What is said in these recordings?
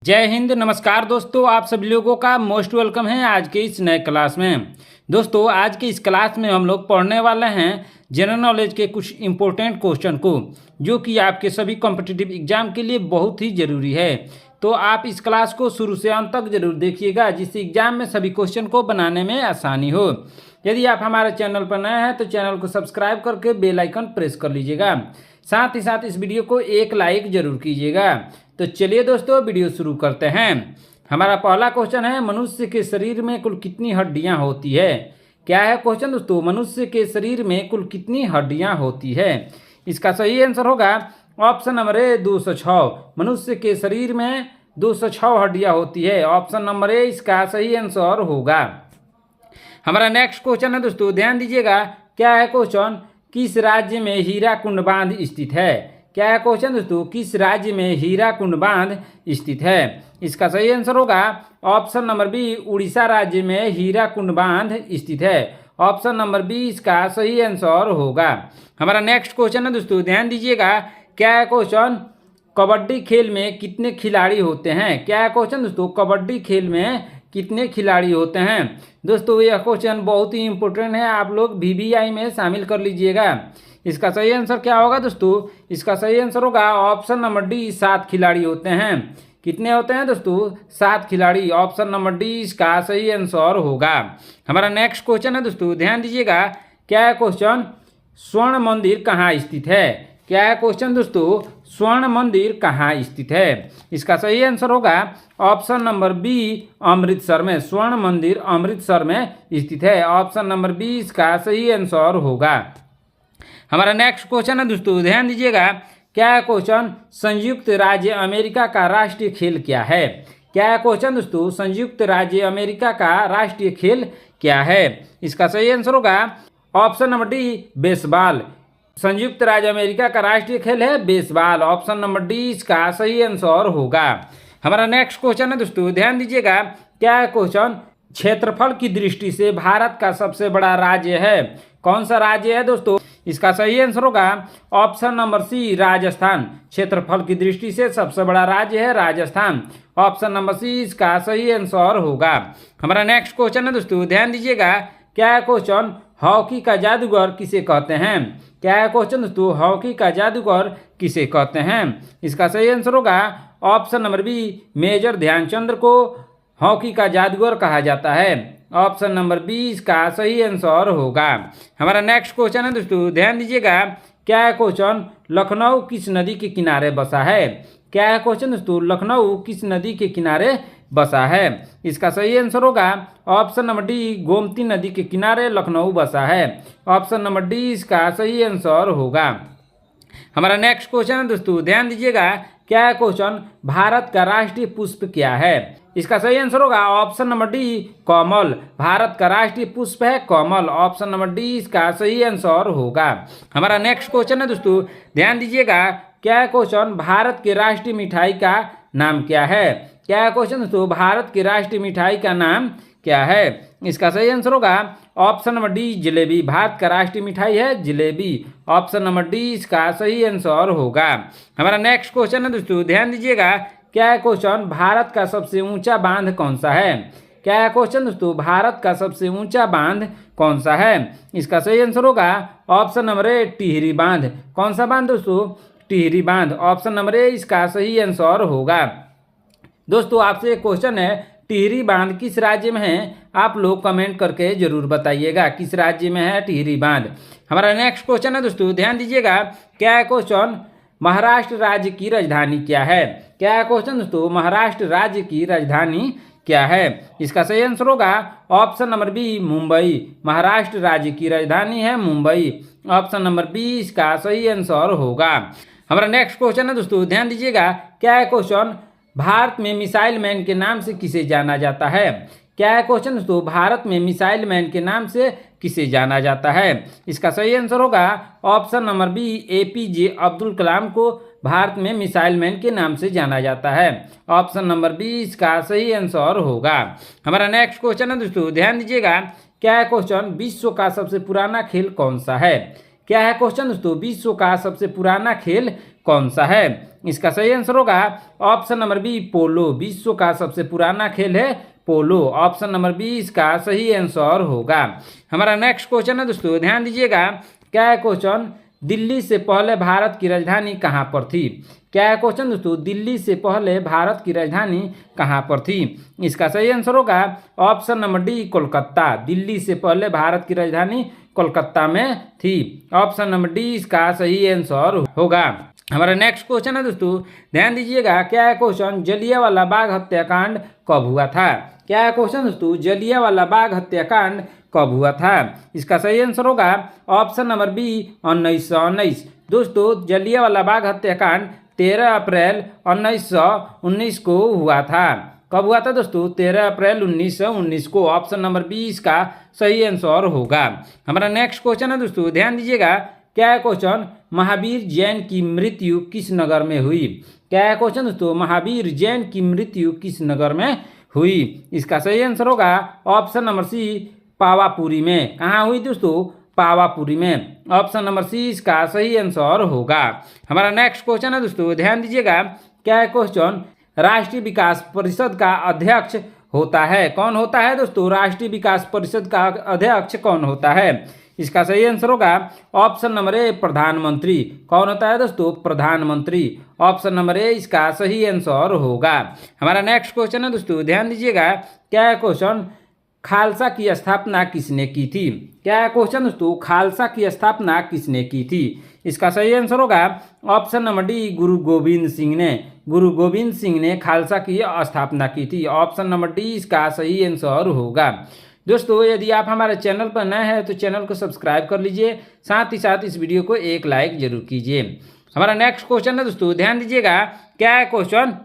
जय हिंद। नमस्कार दोस्तों, आप सभी लोगों का मोस्ट वेलकम है आज के इस नए क्लास में। दोस्तों, आज के इस क्लास में हम लोग पढ़ने वाले हैं जनरल नॉलेज के कुछ इंपॉर्टेंट क्वेश्चन को, जो कि आपके सभी कॉम्पिटिटिव एग्जाम के लिए बहुत ही ज़रूरी है। तो आप इस क्लास को शुरू से अंत तक जरूर देखिएगा, जिससे एग्जाम में सभी क्वेश्चन को बनाने में आसानी हो। यदि आप हमारे चैनल पर नए हैं तो चैनल को सब्सक्राइब करके बेल आइकन प्रेस कर लीजिएगा। साथ ही साथ इस वीडियो को एक लाइक जरूर कीजिएगा। तो चलिए दोस्तों, वीडियो शुरू करते हैं। हमारा पहला क्वेश्चन है, मनुष्य के शरीर में कुल कितनी हड्डियां होती है। क्या है क्वेश्चन दोस्तों? मनुष्य के शरीर में कुल कितनी हड्डियां होती है। इसका सही आंसर होगा ऑप्शन नंबर ए 206। मनुष्य के शरीर में 206 हड्डियां होती है। ऑप्शन नंबर ए इसका सही आंसर होगा। हमारा नेक्स्ट क्वेश्चन है दोस्तों, ध्यान दीजिएगा। क्या है क्वेश्चन? किस राज्य में हीराकुंड बांध स्थित है। क्या है क्वेश्चन दोस्तों? किस राज्य में हीराकुंड बांध स्थित है। इसका सही आंसर होगा ऑप्शन नंबर बी, उड़ीसा राज्य में हीराकुंड बांध स्थित है। ऑप्शन नंबर बी इसका सही आंसर होगा। हमारा नेक्स्ट क्वेश्चन है दोस्तों, ध्यान दीजिएगा। क्या है क्वेश्चन? कबड्डी खेल में कितने खिलाड़ी होते हैं। क्या है क्वेश्चन दोस्तों? कबड्डी खेल में कितने खिलाड़ी होते हैं। दोस्तों, यह क्वेश्चन बहुत ही इंपॉर्टेंट है, आप लोग वीवीआई में शामिल कर लीजिएगा। इसका सही आंसर क्या होगा दोस्तों? इसका सही आंसर होगा ऑप्शन नंबर डी, 7 खिलाड़ी होते हैं। कितने होते हैं दोस्तों? 7 खिलाड़ी। ऑप्शन नंबर डी इसका सही आंसर होगा। हमारा नेक्स्ट क्वेश्चन है दोस्तों, ध्यान दीजिएगा। क्या है क्वेश्चन? स्वर्ण मंदिर कहाँ स्थित है। क्या है क्वेश्चन दोस्तों? स्वर्ण मंदिर कहाँ स्थित है। इसका सही आंसर होगा ऑप्शन नंबर बी, अमृतसर में। स्वर्ण मंदिर अमृतसर में स्थित है। ऑप्शन नंबर बी इसका सही आंसर होगा। हमारा नेक्स्ट क्वेश्चन है दोस्तों, ध्यान दीजिएगा। क्या है क्वेश्चन? संयुक्त राज्य अमेरिका का राष्ट्रीय खेल क्या है। क्या है क्वेश्चन दोस्तों? संयुक्त राज्य अमेरिका का राष्ट्रीय खेल क्या है। इसका सही आंसर होगा ऑप्शन नंबर डी, बेसबॉल। संयुक्त राज्य अमेरिका का राष्ट्रीय खेल है बेसबॉल। ऑप्शन नंबर डी इसका सही आंसर होगा। हमारा नेक्स्ट क्वेश्चन है दोस्तों, ध्यान दीजिएगा। क्या है क्वेश्चन? क्षेत्रफल की दृष्टि से भारत का सबसे बड़ा राज्य है। कौन सा राज्य है दोस्तों? इसका सही आंसर होगा ऑप्शन नंबर सी, राजस्थान। क्षेत्रफल की दृष्टि से सबसे बड़ा राज्य है राजस्थान। ऑप्शन नंबर सी इसका सही आंसर होगा। हमारा नेक्स्ट क्वेश्चन है दोस्तों, ध्यान दीजिएगा। क्या है क्वेश्चन? हॉकी का जादूगर किसे कहते हैं। क्या है क्वेश्चन दोस्तों? हॉकी का जादूगर किसे कहते हैं। इसका सही आंसर होगा option number B, major Dhyanchand को हॉकी का जादूगर कहा जाता है। ऑप्शन नंबर बी इसका सही आंसर होगा। हमारा नेक्स्ट क्वेश्चन है दोस्तों, ध्यान दीजिएगा। क्या है क्वेश्चन? लखनऊ किस नदी के किनारे बसा है। क्या है क्वेश्चन दोस्तों? लखनऊ किस नदी के किनारे बसा है। इसका सही आंसर होगा ऑप्शन नंबर डी, गोमती नदी के किनारे लखनऊ बसा है। ऑप्शन नंबर डी इसका सही आंसर होगा। हमारा नेक्स्ट क्वेश्चन है दोस्तों, ध्यान दीजिएगा। क्या है क्वेश्चन? भारत का राष्ट्रीय पुष्प क्या है। इसका सही आंसर होगा ऑप्शन नंबर डी, कमल। भारत का राष्ट्रीय पुष्प है कमल। ऑप्शन नंबर डी इसका सही आंसर होगा। हमारा नेक्स्ट क्वेश्चन है दोस्तों, ध्यान दीजिएगा। क्या है क्वेश्चन? भारत की राष्ट्रीय मिठाई का नाम क्या है। क्या है क्वेश्चन दोस्तों? भारत की राष्ट्रीय मिठाई का नाम क्या है। इसका सही आंसर होगा option number D, jalebi. Bharat का राष्ट्रीय मिठाई है जलेबी। ऑप्शन नंबर डी इसका सही आंसर होगा। हमारा नेक्स्ट क्वेश्चन है दोस्तों, ध्यान दीजिएगा। क्या है क्वेश्चन? भारत का सबसे ऊंचा बांध कौन सा है। क्या है क्वेश्चन दोस्तों? भारत का सबसे ऊंचा बांध कौन सा है। इसका सही आंसर होगा ऑप्शन नंबर ए, टिहरी बांध। कौन सा बांध दोस्तों? टिहरी बांध। ऑप्शन नंबर ए इसका सही आंसर होगा। दोस्तों, आपसे एक क्वेश्चन है, टिहरी बांध किस राज्य में है। आप लोग कमेंट करके जरूर बताइएगा किस राज्य में है टिहरी बांध। हमारा नेक्स्ट क्वेश्चन है दोस्तों, ध्यान दीजिएगा। क्या है क्वेश्चन? महाराष्ट्र राज्य की राजधानी क्या है। क्या है क्वेश्चन दोस्तों? महाराष्ट्र राज्य की राजधानी क्या है। इसका सही आंसर होगा option number B, Mumbai. Maharashtra राज्य की राजधानी है मुंबई। ऑप्शन नंबर बी इसका सही आंसर होगा। हमारा नेक्स्ट क्वेश्चन है दोस्तों, ध्यान दीजिएगा। क्या है क्वेश्चन? भारत में मिसाइल मैन के नाम से किसे जाना जाता है। क्या है क्वेश्चन दोस्तों? भारत में मिसाइल मैन के नाम से किसे जाना जाता है। इसका सही आंसर होगा option number B, APJ Abdul Kalam को भारत में मिसाइल मैन के नाम से जाना जाता है। ऑप्शन नंबर बी इसका सही आंसर होगा। हमारा नेक्स्ट क्वेश्चन है दोस्तों, ध्यान दीजिएगा। क्या है क्वेश्चन? विश्व का सबसे पुराना खेल कौन सा है। क्या है क्वेश्चन दोस्तों? विश्व का सबसे पुराना खेल कौन सा है? इसका सही आंसर होगा ऑप्शन नंबर बी पोलो। विश्व का सबसे पुराना खेल है पोलो। ऑप्शन नंबर बी इसका सही आंसर होगा। हमारा नेक्स्ट क्वेश्चन है दोस्तों, ध्यान दीजिएगा। क्या है क्वेश्चन? दिल्ली से पहले भारत की राजधानी कहाँ पर थी? क्या है क्वेश्चन दोस्तों? दिल्ली से पहले भारत की राजधानी कहाँ पर थी? इसका सही आंसर होगा option number D Kolkata. Delhi से पहले भारत की राजधानी कोलकाता में थी। ऑप्शन नंबर डी इसका सही आंसर होगा। हमारा नेक्स्ट क्वेश्चन है दोस्तों, ध्यान दीजिएगा। क्या है क्वेश्चन? जलियांवाला बाग हत्याकांड कब हुआ था? क्या है क्वेश्चन दोस्तों? जलियांवाला बाग हत्याकांड कब हुआ था? इसका सही आंसर होगा ऑप्शन नंबर बी 1919। दोस्तों, जलियांवाला बाग हत्याकांड 13 अप्रैल 1919 को हुआ था। कब हुआ था दोस्तों? 13 अप्रैल 1919 को। ऑप्शन नंबर बी इसका सही आंसर होगा। हमारा नेक्स्ट क्वेश्चन है दोस्तों, ध्यान दीजिएगा। क्या है क्वेश्चन? महावीर जैन की मृत्यु किस नगर में हुई? क्या है क्वेश्चन दोस्तों? महावीर जैन की मृत्यु किस नगर में हुई? इसका सही आंसर होगा ऑप्शन नंबर सी पावापुरी में। कहाँ हुई दोस्तों? पावापुरी में। ऑप्शन नंबर सी इसका सही आंसर होगा। हमारा नेक्स्ट क्वेश्चन है दोस्तों, ध्यान दीजिएगा। क्या है क्वेश्चन? राष्ट्रीय विकास परिषद का अध्यक्ष होता है कौन होता है दोस्तों? राष्ट्रीय विकास परिषद का अध्यक्ष कौन होता है? इसका सही आंसर होगा ऑप्शन नंबर ए प्रधानमंत्री। कौन होता है दोस्तों? प्रधानमंत्री। ऑप्शन नंबर ए इसका सही आंसर होगा। हमारा नेक्स्ट क्वेश्चन है दोस्तों, ध्यान दीजिएगा। क्या है क्वेश्चन? खालसा की स्थापना किसने की थी? क्या है क्वेश्चन दोस्तों? खालसा की स्थापना किसने की थी? इसका सही आंसर होगा ऑप्शन नंबर डी गुरु गोविंद सिंह ने। गुरु गोविंद सिंह ने खालसा की स्थापना की थी। ऑप्शन नंबर डी इसका सही आंसर होगा। दोस्तों, यदि आप हमारे चैनल पर नए हैं तो चैनल को सब्सक्राइब कर लीजिए, साथ ही साथ इस वीडियो को एक लाइक जरूर कीजिए। हमारा नेक्स्ट क्वेश्चन है दोस्तों, ध्यान दीजिएगा। क्या है क्वेश्चन?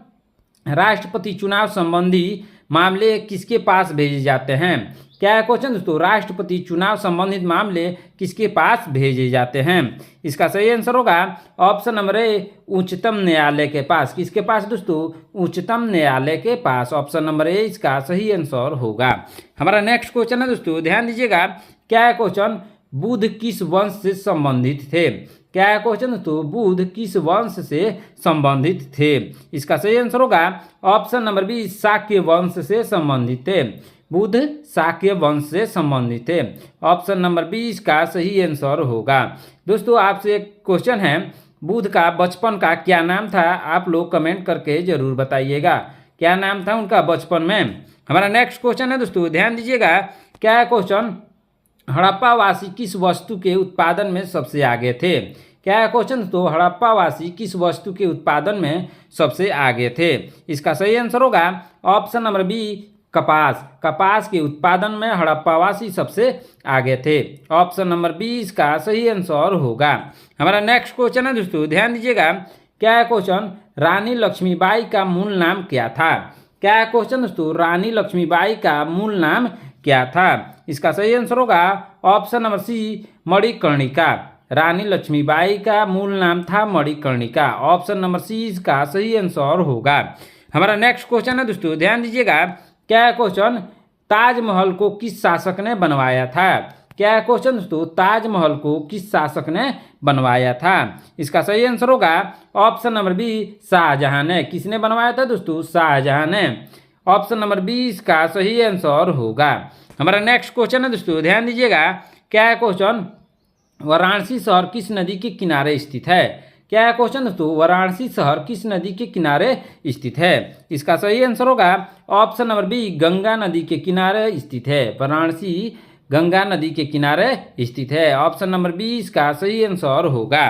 राष्ट्रपति चुनाव संबंधी मामले किसके पास भेजे जाते हैं? क्या है क्वेश्चन दोस्तों? राष्ट्रपति चुनाव संबंधित मामले किसके पास भेजे जाते हैं? इसका सही आंसर होगा ऑप्शन नंबर ए उच्चतम न्यायालय के पास। किसके पास दोस्तों? उच्चतम न्यायालय के पास। ऑप्शन नंबर ए इसका सही आंसर होगा। हमारा नेक्स्ट क्वेश्चन है दोस्तों, ध्यान दीजिएगा। क्या है क्वेश्चन? बुद्ध किस वंश से संबंधित थे? क्या है क्वेश्चन दोस्तों? बुद्ध किस वंश से संबंधित थे? इसका सही आंसर होगा ऑप्शन नंबर बी शाक्य वंश से संबंधित थे। बुद्ध शाक्य वंश से संबंधित थे। ऑप्शन नंबर बी इसका सही आंसर होगा। दोस्तों, आपसे एक क्वेश्चन है, बुद्ध का बचपन का क्या नाम था? आप लोग कमेंट करके जरूर बताइएगा, क्या नाम था उनका बचपन में। हमारा नेक्स्ट क्वेश्चन है दोस्तों, ध्यान दीजिएगा। क्या है क्वेश्चन? हड़प्पावासी किस वस्तु के उत्पादन में सबसे आगे थे? क्या है क्वेश्चन? तो हड़प्पावासी किस वस्तु के उत्पादन में सबसे आगे थे? इसका सही आंसर होगा ऑप्शन नंबर बी कपास। कपास के उत्पादन में हड़प्पावासी सबसे आगे थे। ऑप्शन नंबर बी इसका सही आंसर होगा। हमारा नेक्स्ट क्वेश्चन है दोस्तों, ध्यान दीजिएगा। क्या है क्वेश्चन? रानी लक्ष्मीबाई का मूल नाम क्या था? क्या है क्वेश्चन दोस्तों? रानी लक्ष्मीबाई का मूल नाम क्या था? इसका सही आंसर होगा ऑप्शन नंबर सी मणिकर्णिका। रानी लक्ष्मीबाई का मूल नाम था मणिकर्णिका। ऑप्शन नंबर सी इसका सही आंसर होगा। हमारा नेक्स्ट क्वेश्चन है दोस्तों, ध्यान दीजिएगा। क्या है क्वेश्चन? ताजमहल को किस शासक ने बनवाया था? क्या है क्वेश्चन दोस्तों? ताजमहल को किस शासक ने बनवाया था? इसका सही आंसर होगा ऑप्शन नंबर बी शाहजहां ने। किसने बनवाया था दोस्तों? शाहजहां ने। ऑप्शन नंबर बी इसका सही आंसर होगा। हमारा नेक्स्ट क्वेश्चन है दोस्तों, ध्यान दीजिएगा। क्या है क्वेश्चन? वाराणसी शहर किस नदी के किनारे स्थित है? क्या है क्वेश्चन दोस्तों? वाराणसी शहर किस नदी के किनारे स्थित है? इसका सही आंसर होगा ऑप्शन नंबर बी गंगा नदी के किनारे स्थित है। वाराणसी गंगा नदी के किनारे स्थित है। ऑप्शन नंबर बी इसका सही आंसर होगा।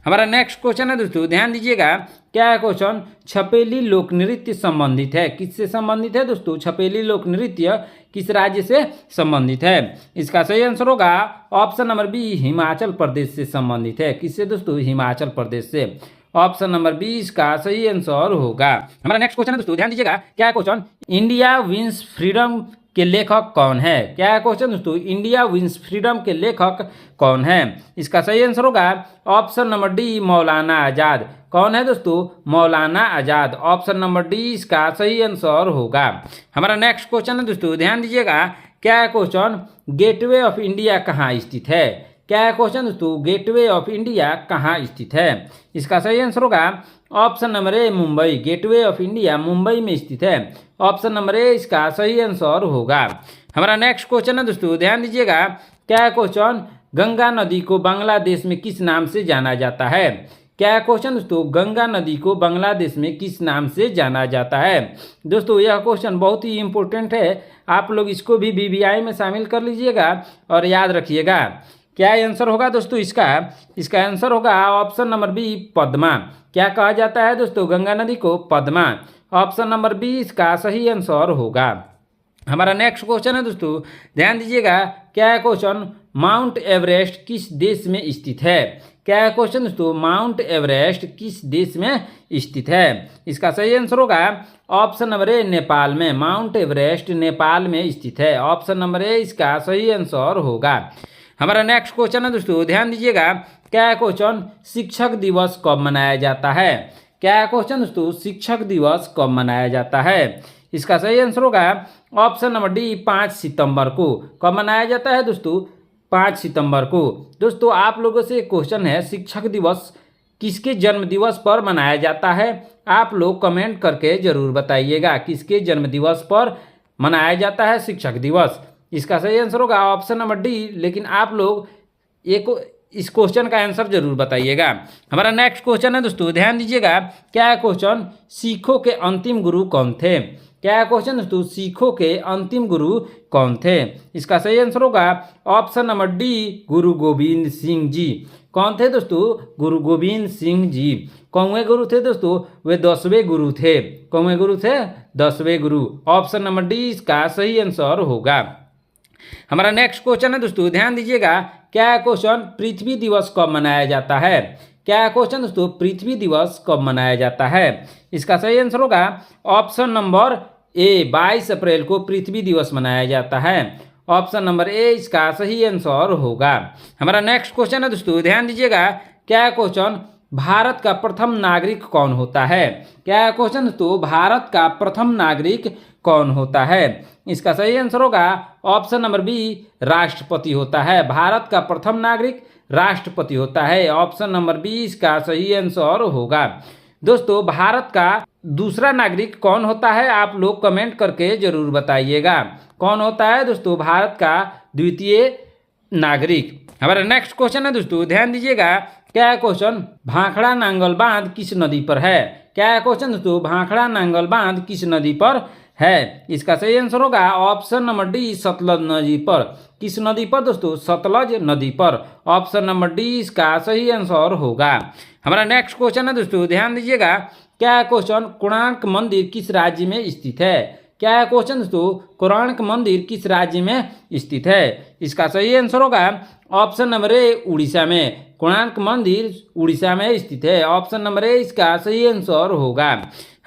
हमारा नेक्स्ट क्वेश्चन है दोस्तों, ध्यान दीजिएगा। क्या है क्वेश्चन? छपेली लोक नृत्य संबंधित है। किससे संबंधित है दोस्तों? छपेली लोक नृत्य किस राज्य से संबंधित है? इसका सही आंसर होगा option number B Himachal Pradesh से संबंधित है। किससे दोस्तों? हिमाचल प्रदेश से। ऑप्शन नंबर बी इसका सही आंसर होगा। हमारा नेक्स्ट क्वेश्चन है दोस्तों, ध्यान दीजिएगा। क्या है क्वेश्चन? इंडिया विंस फ्रीडम के लेखक कौन है? क्या है क्वेश्चन दोस्तों? इंडिया विंस फ्रीडम के लेखक कौन है? इसका सही आंसर होगा option number D Maulana Azad. कौन है दोस्तों? Maulana Azad. Option number D इसका सही आंसर होगा। हमारा नेक्स्ट क्वेश्चन है दोस्तों, ध्यान दीजिएगा। क्या है क्वेश्चन? गेटवे ऑफ इंडिया कहाँ स्थित है? क्या है क्वेश्चन दोस्तों, गेटवे ऑफ इंडिया कहाँ स्थित है? इसका सही आंसर होगा option number A Mumbai. Gateway of India Mumbai में स्थित है। ऑप्शन नंबर ए इसका सही आंसर होगा। हमारा नेक्स्ट क्वेश्चन है दोस्तों, ध्यान दीजिएगा। क्या है क्वेश्चन, गंगा नदी को बांग्लादेश में किस नाम से जाना जाता है? क्या है क्वेश्चन दोस्तों, गंगा नदी को बांग्लादेश में किस नाम से जाना जाता है? दोस्तों यह क्वेश्चन बहुत ही इंपॉर्टेंट है, आप लोग इसको भी बीबीआई में शामिल कर लीजिएगा और याद रखिएगा। क्या आंसर होगा दोस्तों इसका आंसर होगा ऑप्शन नंबर बी पद्मा। क्या कहा जाता है दोस्तों गंगा नदी को? पद्मा। ऑप्शन नंबर बी इसका सही आंसर होगा। हमारा नेक्स्ट क्वेश्चन है दोस्तों, ध्यान दीजिएगा। क्या है क्वेश्चन, माउंट एवरेस्ट किस देश में स्थित है? क्या है क्वेश्चन दोस्तों, माउंट एवरेस्ट किस देश में स्थित है? इसका सही आंसर होगा ऑप्शन नंबर ए नेपाल में। माउंट एवरेस्ट नेपाल में स्थित है। ऑप्शन नंबर ए इसका सही आंसर होगा। हमारा नेक्स्ट क्वेश्चन है दोस्तों, ध्यान दीजिएगा। क्या है क्वेश्चन, शिक्षक दिवस कब मनाया जाता है? क्या है क्वेश्चन दोस्तों, शिक्षक दिवस कब मनाया जाता है? इसका सही आंसर होगा ऑप्शन नंबर डी 5 सितंबर को। कब मनाया जाता है दोस्तों? 5 सितंबर को। दोस्तों आप लोगों से क्वेश्चन है, शिक्षक दिवस किसके जन्म दिवस पर मनाया जाता है? आप लोग कमेंट करके जरूर बताइएगा किसके जन्म दिवस पर मनाया जाता है शिक्षक दिवस। इसका सही आंसर होगा ऑप्शन नंबर डी, लेकिन आप लोग इस क्वेश्चन का आंसर जरूर बताइएगा। हमारा नेक्स्ट क्वेश्चन है दोस्तों, ध्यान दीजिएगा। क्या है क्वेश्चन, सिखों के अंतिम गुरु कौन थे? क्या है क्वेश्चन दोस्तों, सिखों के अंतिम गुरु कौन थे? इसका सही आंसर होगा ऑप्शन नंबर डी गुरु गोविंद सिंह जी। कौन थे दोस्तों? गुरु गोविंद सिंह जी। कौनवें गुरु थे दोस्तों? वे 10वें गुरु थे। कौनवें गुरु थे? 10वें गुरु। ऑप्शन नंबर डी इसका सही आंसर होगा। हमारा नेक्स्ट क्वेश्चन है दोस्तों, ध्यान दीजिएगा। क्या है क्वेश्चन, पृथ्वी दिवस कब मनाया जाता है? क्या है क्वेश्चन दोस्तों, पृथ्वी दिवस कब मनाया जाता है? इसका सही आंसर होगा ऑप्शन नंबर ए 22 अप्रैल को पृथ्वी दिवस मनाया जाता है। ऑप्शन नंबर ए इसका सही आंसर होगा। हमारा नेक्स्ट क्वेश्चन है दोस्तों, ध्यान दीजिएगा। क्या है क्वेश्चन, भारत का प्रथम नागरिक कौन होता है? क्या है क्वेश्चन दोस्तों, भारत का प्रथम नागरिक कौन होता है? इसका सही आंसर होगा ऑप्शन नंबर बी राष्ट्रपति होता है। भारत का प्रथम नागरिक राष्ट्रपति होता है। ऑप्शन नंबर बी इसका सही आंसर होगा। दोस्तों भारत का दूसरा नागरिक कौन होता है? आप लोग कमेंट करके जरूर बताइएगा कौन होता है दोस्तों भारत का द्वितीय नागरिक। हमारा नेक्स्ट क्वेश्चन है दोस्तों, ध्यान दीजिएगा। क्या है क्वेश्चन, भाखड़ा नांगल बांध किस नदी पर है? क्या है क्वेश्चन दोस्तों, भाखड़ा नांगल बांध किस नदी पर है? इसका सही आंसर होगा ऑप्शन नंबर डी सतलज नदी पर। किस नदी पर दोस्तों? सतलज नदी पर। ऑप्शन नंबर डी इसका सही आंसर होगा। हमारा नेक्स्ट क्वेश्चन है दोस्तों, ध्यान दीजिएगा। क्या है क्वेश्चन, कोणार्क मंदिर किस राज्य में स्थित है? क्या है क्वेश्चन दोस्तों, कोणार्क मंदिर किस राज्य में स्थित है? इसका सही आंसर होगा ऑप्शन नंबर ए उड़ीसा में। कोणार्क मंदिर उड़ीसा में स्थित है। ऑप्शन नंबर ए इसका सही आंसर होगा।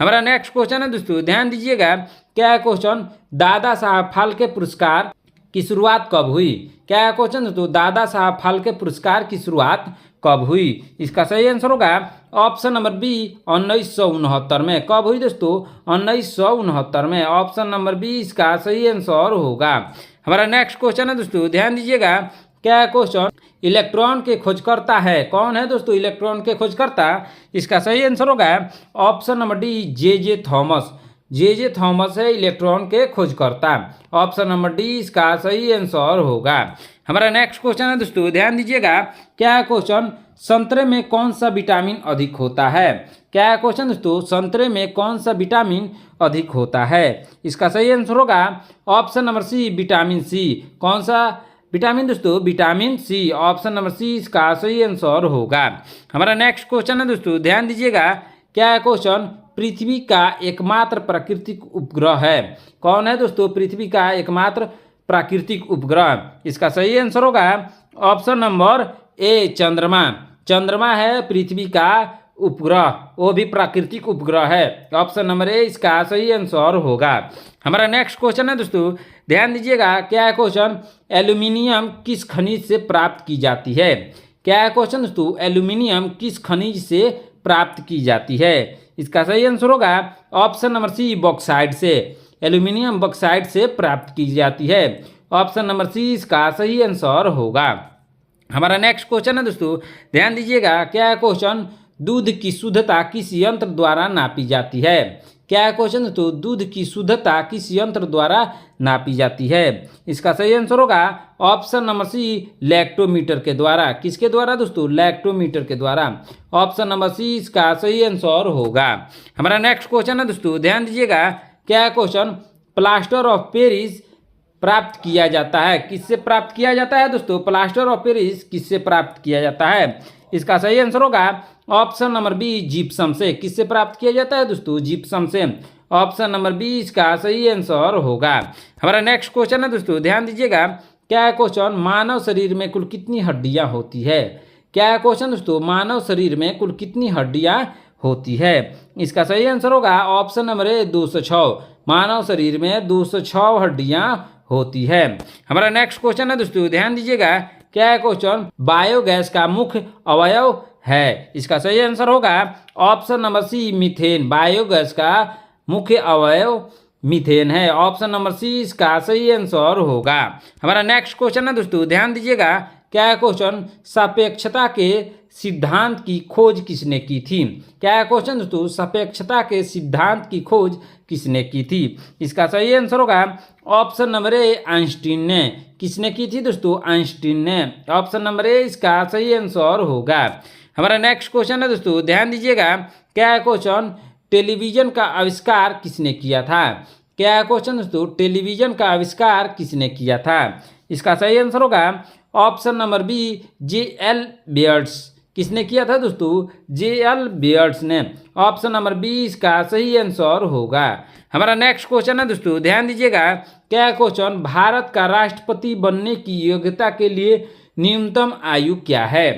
हमारा नेक्स्ट क्वेश्चन है दोस्तों, ध्यान दीजिएगा। क्या है क्वेश्चन, दादा साहब फाल्के पुरस्कार की शुरुआत कब हुई? क्या है क्वेश्चन दोस्तों, दादा साहब फाल्के पुरस्कार की शुरुआत कब हुई? इसका सही आंसर होगा ऑप्शन नंबर बी 1969 में। कब हुई दोस्तों? 1969 में। ऑप्शन नंबर बी इसका सही आंसर होगा। हमारा नेक्स्ट क्वेश्चन है दोस्तों, ध्यान दीजिएगा। क्या है क्वेश्चन, इलेक्ट्रॉन के खोजकर्ता है कौन है दोस्तों? इलेक्ट्रॉन के खोजकर्ता। इसका सही आंसर होगा option number D J Thomson. J Thomson है इलेक्ट्रॉन के खोजकर्ता। ऑप्शन नंबर डी इसका सही आंसर होगा। हमारा नेक्स्ट क्वेश्चन है दोस्तों, ध्यान दीजिएगा। क्या है क्वेश्चन, संतरे में कौन सा विटामिन अधिक होता है? क्या है क्वेश्चन दोस्तों, संतरे में कौन सा विटामिन अधिक होता है? इसका सही आंसर होगा option number C vitamin C. कौन सा विटामिन दोस्तों? Vitamin C. Option number C इसका सही आंसर होगा। हमारा नेक्स्ट क्वेश्चन है दोस्तों, ध्यान दीजिएगा। क्या है क्वेश्चन, पृथ्वी का एकमात्र प्राकृतिक उपग्रह है कौन है दोस्तों? पृथ्वी का एकमात्र प्राकृतिक उपग्रह। इसका सही आंसर होगा ऑप्शन नंबर ए चंद्रमा। चंद्रमा है पृथ्वी का उपग्रह, वो भी प्राकृतिक उपग्रह है। ऑप्शन नंबर ए इसका सही आंसर होगा। हमारा नेक्स्ट क्वेश्चन है दोस्तों, ध्यान दीजिएगा। क्या है क्वेश्चन, एल्यूमिनियम किस खनिज से प्राप्त की जाती है? क्या है क्वेश्चन दोस्तों, एल्यूमिनियम किस खनिज से प्राप्त की जाती है? इसका सही आंसर होगा ऑप्शन नंबर सी बॉक्साइट से। एल्यूमिनियम बॉक्साइट से प्राप्त की जाती है। ऑप्शन नंबर सी इसका सही आंसर होगा। हमारा नेक्स्ट क्वेश्चन है दोस्तों, ध्यान दीजिएगा, क्या है क्वेश्चन, दूध की शुद्धता किस यंत्र द्वारा नापी जाती है। क्या है क्वेश्चन दोस्तों, दूध की शुद्धता किस यंत्र द्वारा नापी जाती है। इसका सही आंसर होगा ऑप्शन नंबर सी, लैक्टोमीटर के द्वारा। किसके द्वारा दोस्तों, लैक्टोमीटर के द्वारा। ऑप्शन नंबर सी इसका सही आंसर होगा। हमारा नेक्स्ट क्वेश्चन है दोस्तों, ध्यान दीजिएगा, क्या है क्वेश्चन, प्लास्टर ऑफ पेरिस प्राप्त किया जाता है। किससे प्राप्त किया जाता है दोस्तों, प्लास्टर ऑफ पेरिस किससे प्राप्त किया जाता है। इसका सही आंसर होगा ऑप्शन नंबर बी, जिप्सम से। किससे प्राप्त किया जाता है दोस्तों, जिप्सम से। ऑप्शन नंबर बी इसका सही आंसर होगा। हमारा नेक्स्ट क्वेश्चन है दोस्तों, ध्यान दीजिएगा, क्या है क्वेश्चन, मानव शरीर में कुल कितनी हड्डियां होती है। क्या है क्वेश्चन दोस्तों, मानव शरीर में कुल कितनी हड्डियां होती है। इसका सही आंसर होगा ऑप्शन नंबर ए, 206। मानव शरीर में 206 हड्डियां होती है। हमारा नेक्स्ट क्वेश्चन है दोस्तों, ध्यान दीजिएगा, क्या है क्वेश्चन, बायोगैस का मुख्य अवयव है। इसका सही आंसर होगा option number C, methane. Biogas का मुख्य अवयव मीथेन है। ऑप्शन नंबर सी इसका सही आंसर होगा। हमारा नेक्स्ट क्वेश्चन है दोस्तों, ध्यान दीजिएगा, क्या है क्वेश्चन, सापेक्षता के सिद्धांत की खोज किसने की थी। क्या है क्वेश्चन दोस्तों, सापेक्षता के सिद्धांत की खोज किसने की थी। इसका सही आंसर होगा ऑप्शन नंबर ए, आइंस्टीन ने। किसने की थी दोस्तों, आइंस्टीन ने। ऑप्शन नंबर ए इसका सही आंसर होगा। हमारा नेक्स्ट क्वेश्चन है दोस्तों, ध्यान दीजिएगा, क्या है क्वेश्चन, टेलीविजन का आविष्कार किसने किया था। क्या है क्वेश्चन दोस्तों, टेलीविजन का आविष्कार किसने किया था। इसका सही आंसर होगा ऑप्शन नंबर बी, J.L. बेयर्ड्स। किसने किया था दोस्तों, J.L. बेयर्ड्स ने। ऑप्शन नंबर बी इसका सही आंसर होगा। हमारा नेक्स्ट क्वेश्चन है दोस्तों, ध्यान दीजिएगा, क्या है क्वेश्चन, भारत का राष्ट्रपति बनने की योग्यता के लिए न्यूनतम आयु क्या है।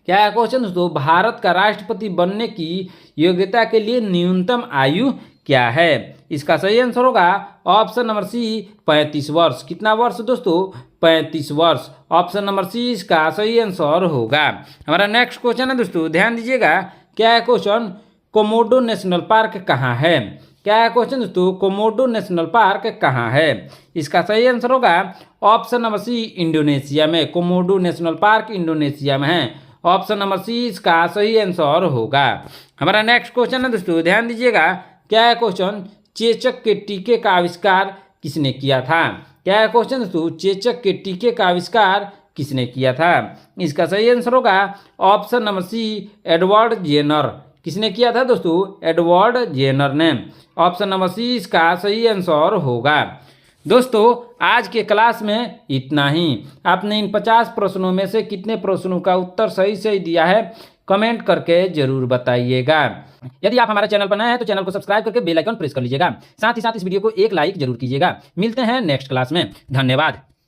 क्या है क्वेश्चन दोस्तों, भारत का राष्ट्रपति बनने की योग्यता के लिए न्यूनतम आयु क्या है। इसका सही आंसर होगा ऑप्शन नंबर सी, 35 वर्ष। कितना वर्ष दोस्तों, 35 वर्ष। ऑप्शन नंबर सी इसका सही आंसर होगा। हमारा नेक्स्ट क्वेश्चन है दोस्तों, ध्यान दीजिएगा, क्या है क्वेश्चन, कोमोडो नेशनल पार्क कहाँ है। क्या है क्वेश्चन दोस्तों, कोमोडो नेशनल पार्क कहाँ है। इसका सही आंसर होगा ऑप्शन नंबर सी, इंडोनेशिया में। कोमोडो नेशनल पार्क इंडोनेशिया में है। ऑप्शन नंबर सी इसका सही आंसर होगा। हमारा नेक्स्ट क्वेश्चन है दोस्तों, ध्यान दीजिएगा, क्या है क्वेश्चन, चेचक के टीके का आविष्कार किसने किया था। क्या है क्वेश्चन दोस्तों, चेचक के टीके का आविष्कार किसने किया था। इसका सही आंसर होगा option number C, Edward Jenner. किसने किया था दोस्तों, एडवर्ड जेनर ने। ऑप्शन नंबर सी इसका सही आंसर होगा। दोस्तों आज के क्लास में इतना ही। आपने इन 50 प्रश्नों में से कितने प्रश्नों का उत्तर सही सही दिया है, कमेंट करके जरूर बताइएगा। यदि आप हमारे चैनल पर नए हैं तो चैनल को सब्सक्राइब करके बेल आइकन प्रेस कर लीजिएगा। साथ ही साथ इस वीडियो को एक लाइक जरूर कीजिएगा। मिलते हैं नेक्स्ट क्लास में। धन्यवाद।